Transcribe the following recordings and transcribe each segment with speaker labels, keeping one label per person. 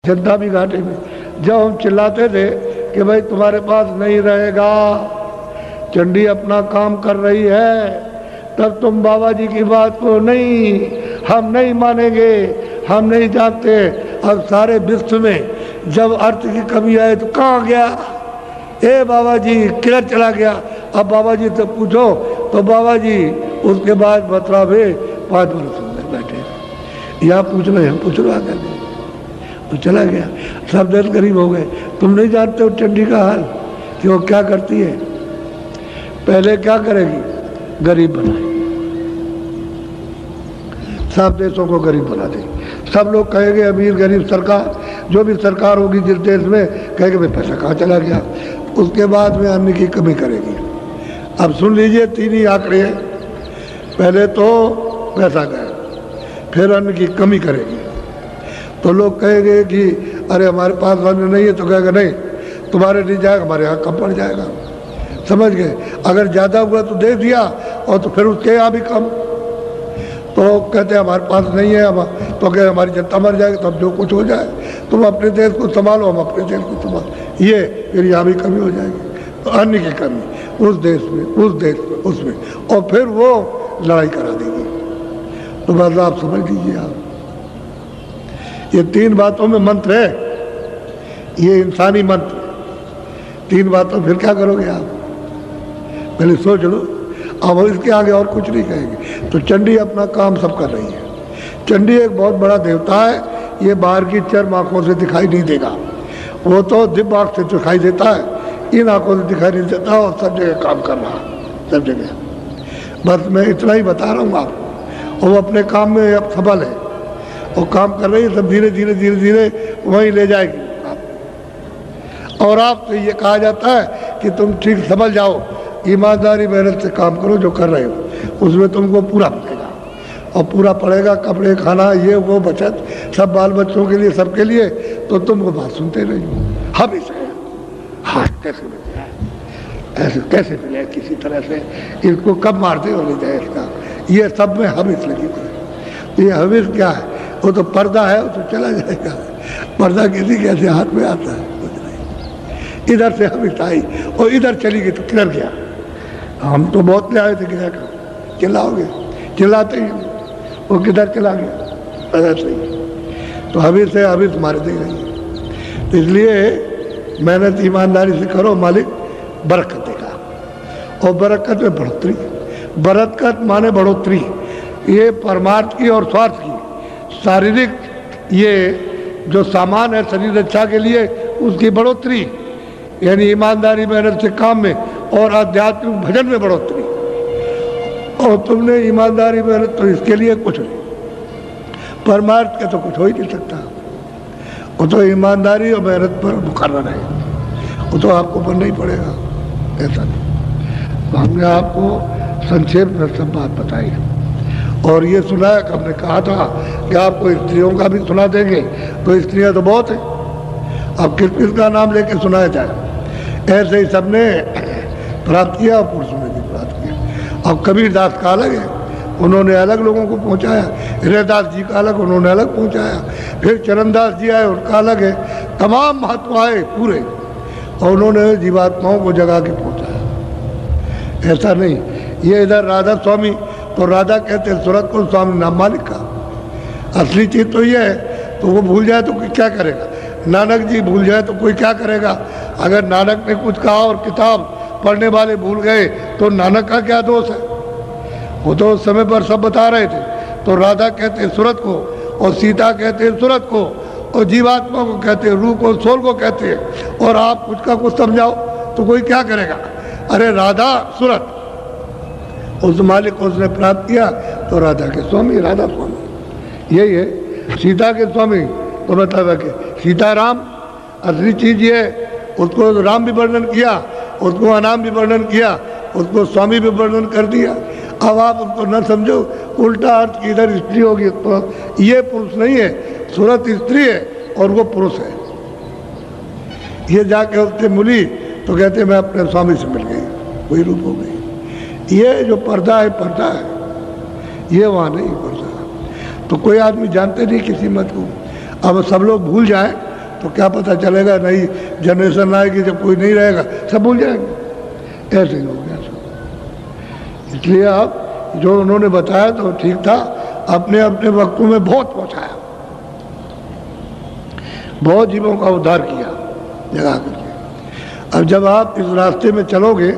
Speaker 1: जनता भी घाटे में। जब हम चिल्लाते थे कि भाई तुम्हारे पास नहीं रहेगा, चंडी अपना काम कर रही है, तब तुम बाबा जी की बात को नहीं, हम नहीं मानेंगे, हम नहीं जानते। अब सारे विश्व में जब अर्थ की कमी आए तो कहाँ गया? ए बाबा जी किधर चला गया? अब बाबा जी से पूछो तो बाबा जी उसके बाद बतरा भी 5 वर्ष हो गए बैठे। यहाँ पूछ लो, यहाँ पूछ लो आकर तो चला गया। सब देश गरीब हो गए। तुम नहीं जानते हो चंडी का हाल कि वो क्या करती है? पहले क्या करेगी? गरीब बनाएगी, सब देशों को गरीब बना देगी। सब लोग कहेंगे अमीर गरीब सरकार, जो भी सरकार होगी जिस देश में, कहेंगे भाई पैसा कहाँ चला गया। उसके बाद में अन्न की कमी करेगी। अब सुन लीजिए 3 ही आंकड़े हैं। पहले तो पैसा गया, फिर अन्न की कमी करेगी। तो लोग कहेंगे कि अरे हमारे पास अन्न नहीं है, तो कहेगा नहीं तुम्हारे नहीं जाएगा, हमारे यहाँ कम पड़ जाएगा। समझ गए? अगर ज़्यादा हुआ तो दे दिया, और तो फिर उसके यहाँ भी कम। तो कहते हैं हमारे पास नहीं है, हम तो कहे हमारी जनता मर जाएगी, तब जो कुछ हो जाए, तुम अपने देश को संभालो, हम अपने देश को संभालो। ये फिर यहाँ भी कमी हो जाएगी। तो अन्न की कमी उस देश में, उस देश में, उसमें, और फिर वो लड़ाई करा देगी। तो बस आप समझ लीजिए। आप ये 3 बातों में मंत्र है, ये इंसानी मंत्र। 3 बातों फिर क्या करोगे आप? पहले सोच लो। अब इसके आगे और कुछ नहीं कहेंगे। तो चंडी अपना काम सब कर रही है। चंडी एक बहुत बड़ा देवता है। ये बाहर की चर्म आंखों से दिखाई नहीं देगा, वो तो दिव्य आंख से दिखाई देता है, इन आंखों से दिखाई नहीं देता, और सब जगह काम कर रहा है, सब जगह। बस मैं इतना ही बता रहा हूँ आपको। वो अपने काम में अब सफल है, वो काम कर रही है। सब धीरे धीरे धीरे धीरे वहीं ले जाएगी आप। और आपसे ये कहा जाता है कि तुम ठीक समझ जाओ, ईमानदारी मेहनत से काम करो जो कर रहे हो, उसमें तुमको पूरा पड़ेगा। और पूरा पड़ेगा, कपड़े, खाना, ये वो, बचत, सब बाल बच्चों के लिए, सबके लिए। तो तुमको बात सुनते रहिए। हम इसे हाँ कैसे मिले, ऐसे कैसे मिले, किसी तरह से इसको कब मार दे और ले जाए इसका, ये सब में हविस लगी हुई। ये हविस क्या है? वो तो पर्दा है, वो तो चला जाएगा। पर्दा किसी कैसे हाथ में आता है? इधर से हविस आई और इधर चली गई तो किधर गया? हम तो बहुत ले आए थे, किधर का चिल्लाओगे? चिल्लाते ही वो किधर चला गया? ऐसे ही तो हविस है, हविस मार दे रही। तो इसलिए मेहनत ईमानदारी से करो, मालिक बरकत देगा। और बरकत में बढ़ोतरी, बरकत माने बढ़ोतरी, ये परमार्थ की और स्वार्थ की, शारीरिक ये जो सामान है शरीर रक्षा के लिए, उसकी बढ़ोतरी, यानी ईमानदारी मेहनत से काम में, और आध्यात्मिक भजन में बढ़ोतरी। और तुमने ईमानदारी मेहनत तो इसके लिए कुछ नहीं, परमार्थ के तो कुछ हो ही नहीं सकता। वो तो ईमानदारी और मेहनत पर मुकर्रर है, वो तो आपको बनना ही पड़ेगा। ऐसा नहीं। तो हमने आपको संक्षेप में सब बात बताई और ये सुनाया कि हमने कहा था कि आपको स्त्रियों का भी सुना देंगे। तो स्त्रियाँ तो बहुत हैं, अब किस किस का नाम लेके सुनाया जाए? ऐसे ही सबने प्राप्त किया और पुरुषों ने भी प्राप्त किया। अब कबीर दास का अलग है, उन्होंने अलग लोगों को पहुंचाया। हृदयदास जी का अलग, उन्होंने अलग पहुंचाया। फिर चरणदास जी आए, उनका अलग है। तमाम महात्मा आए पूरे, और उन्होंने जीवात्माओं को जगा के पहुंचाया। ऐसा नहीं। ये इधर राधा स्वामी, तो राधा कहते हैं सूरत को, स्वामी नाम मालिक का। असली चीज तो ये है। तो वो भूल जाए तो कोई क्या करेगा? नानक जी भूल जाए तो कोई क्या करेगा? अगर नानक ने कुछ कहा और किताब पढ़ने वाले भूल गए तो नानक का क्या दोष है? वो तो उस समय पर सब बता रहे थे। तो राधा कहते हैं सूरत को, और सीता कहते हैं सूरत को, और जीवात्मा को कहते हैं रूह को, सोल को कहते हैं। और आप कुछ का कुछ समझाओ तो कोई क्या करेगा? अरे राधा सूरत, उस मालिक को उसने प्राप्त किया तो राधा के स्वामी, राधा स्वामी यही है। सीता के स्वामी तो मतलब कि सीताराम असली चीज ये, उसको राम भी वर्णन किया, उसको अनाम भी वर्णन किया, उसको स्वामी भी वर्णन कर दिया। अब आप उसको न समझो, उल्टा अर्थ की इधर स्त्री होगी तो ये पुरुष नहीं है, सूरत स्त्री है और वो पुरुष है। ये जाके उससे मिली तो कहते मैं अपने स्वामी से मिल गई, वही रूप हो गई। ये जो पर्दा है, पर्दा है, ये वहाँ नहीं पर्दा। तो कोई आदमी जानते नहीं किसी मत को। अब सब लोग भूल जाए तो क्या पता चलेगा, नई जनरेशन आएगी जब कोई नहीं रहेगा सब भूल जाएंगे। ऐसे ही हो गया सब। इसलिए आप जो उन्होंने बताया तो ठीक था, अपने अपने वक्तों में बहुत पहुंचाया, बहुत जीवों का उद्धार किया जगा करके। अब जब आप इस रास्ते में चलोगे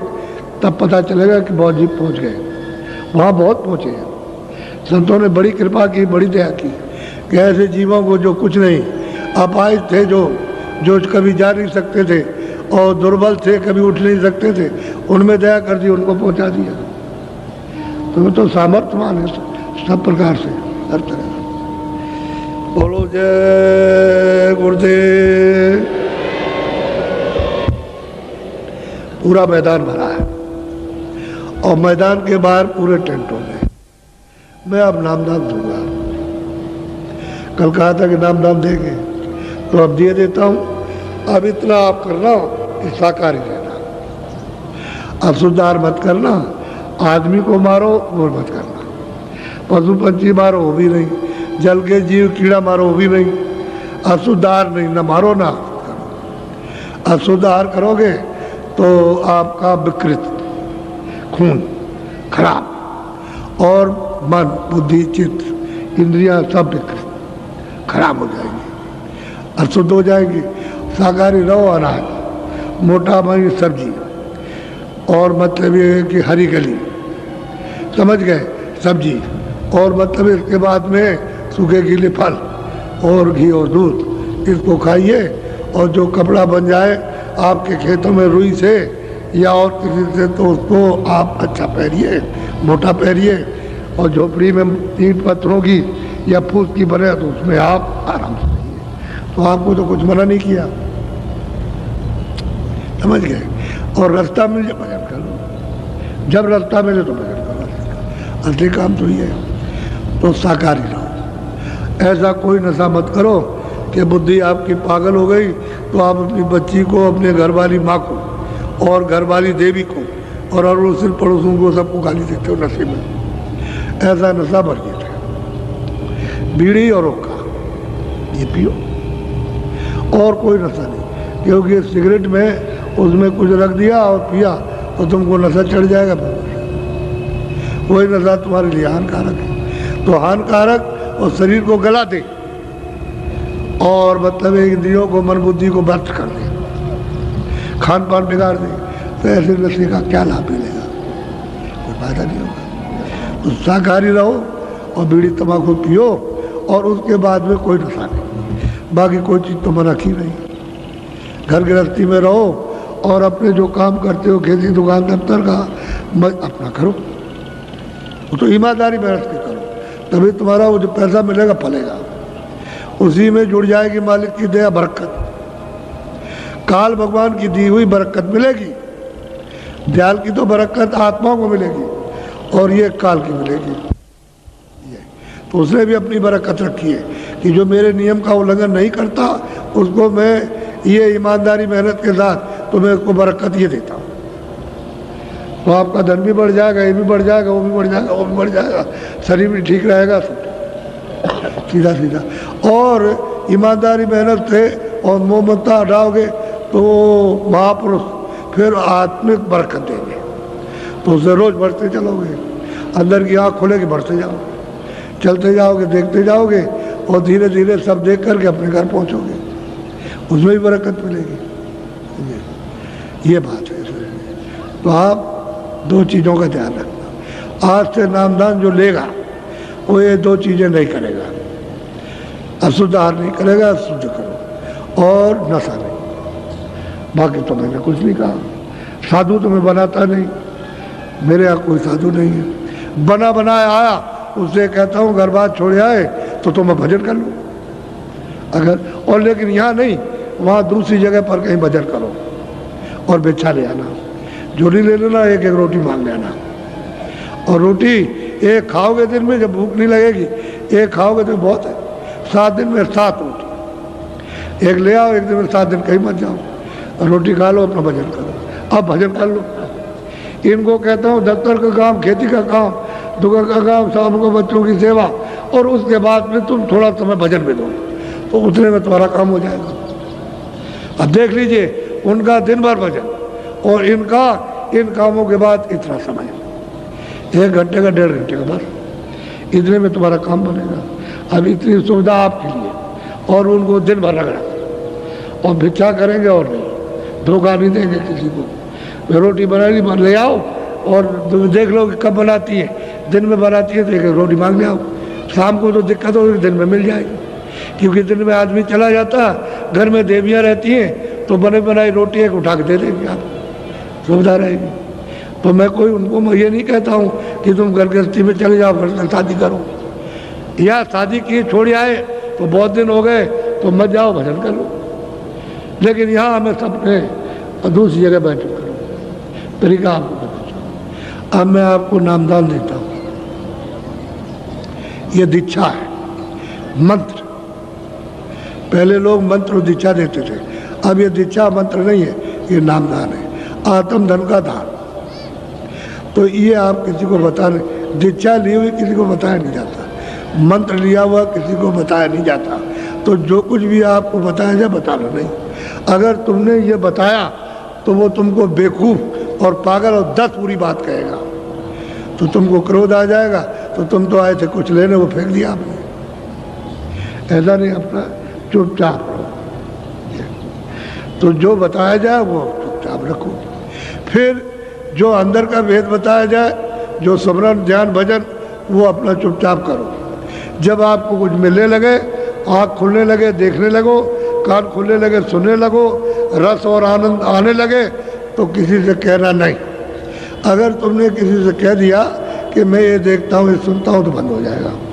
Speaker 1: तब पता चलेगा कि बहुत जीव पहुंच गए, वहाँ बहुत पहुँचे हैं। संतों ने बड़ी कृपा की, बड़ी दया की कि ऐसे जीवों को जो कुछ नहीं, अपाहिज थे, जो कभी जा नहीं सकते थे और दुर्बल थे, कभी उठ नहीं सकते थे, उनमें दया कर दी, उनको पहुंचा दिया। तो वो तो सामर्थ्यवान है सब प्रकार से, हर तरह। बोलो जय गुरुदेव। पूरा मैदान भरा है और मैदान के बाहर पूरे टेंटों में। मैं अब नामदान दूंगा, कल कहा था कि नामदान देंगे तो अब दिए देता हूं। अब इतना आप करना कि शाकाहारी रहना, असुधार मत करना, आदमी को मारो वो मत करना, पशु पंछी मारो वो भी नहीं, जल के जीव कीड़ा मारो वो भी नहीं, असुधार नहीं, न मारो ना करो। असुधार करोगे तो आपका विकृत खून खराब और मन बुद्धि चित्त इंद्रियां सब विकृत खराब हो जाएंगी, अशुद्ध हो जाएंगी। शाकाहारी रहो, अनाज मोटा मई सब्जी, और मतलब ये है कि हरी गली, समझ गए, सब्जी, और मतलब इसके बाद में सूखे गीले फल और घी और दूध, इसको खाइए। और जो कपड़ा बन जाए आपके खेतों में रुई से या और किसी से तो उसको आप अच्छा पहनिए, मोटा पहनिए। और झोपड़ी में ईंट पत्थरों की या फूस की बने तो उसमें आप आराम से रहिए। तो आपको तो कुछ मना नहीं किया, समझ गए। और रास्ता मिल जाए भजन कर लो, जब रास्ता मिले तो भजन करो, असली काम तो ये है। तो शाकाहारी रहो, ऐसा कोई नशा मत करो कि बुद्धि आपकी पागल हो गई तो आप अपनी बच्ची को, अपने घरवाली माँ को और घरवाली देवी को और अड़ोसी पड़ोसों को सबको गाली देते हो नशे में। ऐसा नशा वर्जित है। बीड़ी और हुक्का ये पियो, और कोई नशा नहीं, क्योंकि सिगरेट में उसमें कुछ रख दिया और पिया तो तुमको नशा चढ़ जाएगा। वही नशा तुम्हारे लिए हानिकारक है। तो हानिकारक और शरीर को गला दे और मतलब इंद्रियों को, मन बुद्धि को भ्रष्ट कर दे, खान पान बिगाड़ दे, तो ऐसे नशे का क्या लाभ मिलेगा, कोई फायदा नहीं होगा। तो शाकाहारी रहो और बीड़ी तंबाकू पियो और उसके बाद में कोई नशा नहीं, बाकी कोई चीज़ तो मना की नहीं। घर गृहस्थी में रहो और अपने जो काम करते हो, खेती दुकान दफ्तर का, अपना करो, वो तो ईमानदारी मेहनत के करो, तभी तुम्हारा वो जो पैसा मिलेगा फलेगा, उसी में जुड़ जाएगी मालिक की दया बरकत। काल भगवान की दी हुई बरकत मिलेगी, दयाल की तो बरकत आत्माओं को मिलेगी और ये काल की मिलेगी। तो उसने भी अपनी बरकत रखी है कि जो मेरे नियम का उल्लंघन नहीं करता उसको मैं ये ईमानदारी मेहनत के साथ तो मैं उसको बरकत ये देता हूँ। तो आपका धन भी बढ़ जाएगा, ये भी बढ़ जाएगा, वो भी बढ़ जाएगा, वो भी बढ़ जाएगा, शरीर भी ठीक रहेगा, सब सीधा सीधा। और ईमानदारी मेहनत से और मोहम्मदता हटाओगे तो महापुरुष फिर आत्मिक बरकत देंगे, तो उससे रोज बढ़ते चलोगे, अंदर की आँख खोलेगी, बढ़ते जाओगे, चलते जाओगे, देखते जाओगे और धीरे धीरे सब देख करके अपने घर पहुँचोगे, उसमें भी बरकत मिलेगी। ये बात है। तो आप दो चीज़ों का ध्यान रखना, आज से नामदान जो लेगा वो ये दो चीज़ें नहीं करेगा, अशुद्ध आहार नहीं करेगा, शुद्ध करो और नशा नहीं। बाकी तो मैंने कुछ नहीं कहा। साधु तो मैं बनाता नहीं, मेरे यहाँ कोई साधु नहीं है। बना बनाया आया उससे कहता हूँ घर बात छोड़ आए तो मैं भजन कर लूँ अगर, और लेकिन यहाँ नहीं, वहाँ दूसरी जगह पर कहीं भजन करो और भिक्षा ले आना, झोली ले लेना, एक एक रोटी मांग लेना। और रोटी एक खाओगे दिन में, जब भूख नहीं लगेगी एक खाओगे तो बहुत है, 7 दिन में 7 रोटी एक ले आओ, एक दिन में 7 दिन कहीं मत जाओ, रोटी खा लो, अपना भजन करो। अब भजन कर लो। इनको कहता हूँ दफ्तर का काम, खेती का काम, दुकान का काम, शाम को बच्चों की सेवा, और उसके बाद में तुम थोड़ा समय भजन में दो तो उतने में तुम्हारा काम हो जाएगा। अब देख लीजिए उनका दिन भर भजन और इनका इन कामों के बाद इतना समय, 1 घंटे का 1.5 घंटे का बस, इतने में तुम्हारा काम बनेगा। अब इतनी सुविधा आपके लिए और उनको दिन भर रगड़ा और भिक्षा करेंगे और नहीं, धोखा नहीं देंगे किसी को। रोटी बनाई ले आओ और देख लो कि कब बनाती है, दिन में बनाती है तो एक रोटी मांग ले आओ, शाम को तो दिक्कत होगी, दिन में मिल जाएगी। क्योंकि दिन में आदमी चला जाता, घर में देवियाँ रहती हैं तो बने बनाई रोटी एक उठा के दे देंगे, आप सुविधा रहेगी। तो मैं कोई उनको ये नहीं कहता हूँ कि तुम घर गृहस्थी में चले जाओ फिर शादी करो, या शादी किए छोड़ आए तो बहुत दिन हो गए तो मत जाओ भजन कर लो, लेकिन यहाँ हमें सबने दूसरी जगह बैठक करो, तरीका आपको बताता। अब मैं आपको नामदान देता हूँ, ये दीक्षा है, मंत्र। पहले लोग मंत्र और दीक्षा देते थे, अब ये दीक्षा मंत्र नहीं है, ये नामदान है, आत्म धन का दान। तो ये आप किसी को बताने, दीक्षा ली हुई किसी को बताया नहीं जाता, मंत्र लिया हुआ किसी को बताया नहीं जाता। तो जो कुछ भी आपको बताया जाए बताना नहीं। अगर तुमने ये बताया तो वो तुमको बेवकूफ़ और पागल और 10 बुरी बात कहेगा, तो तुमको क्रोध आ जाएगा, तो तुम तो आए थे कुछ लेने, वो फेंक दिया आपने। ऐसा नहीं, अपना चुपचाप रहो। तो जो बताया जाए वो चुपचाप रखो। फिर जो अंदर का भेद बताया जाए, जो स्मरण ध्यान भजन, वो अपना चुपचाप करो। जब आपको कुछ मिलने लगे, आँख खुलने लगे देखने लगो, कान खुलने लगे सुनने लगो, रस और आनंद आने लगे, तो किसी से कहना नहीं। अगर तुमने किसी से कह दिया कि मैं ये देखता हूँ ये सुनता हूँ, तो बंद हो जाएगा।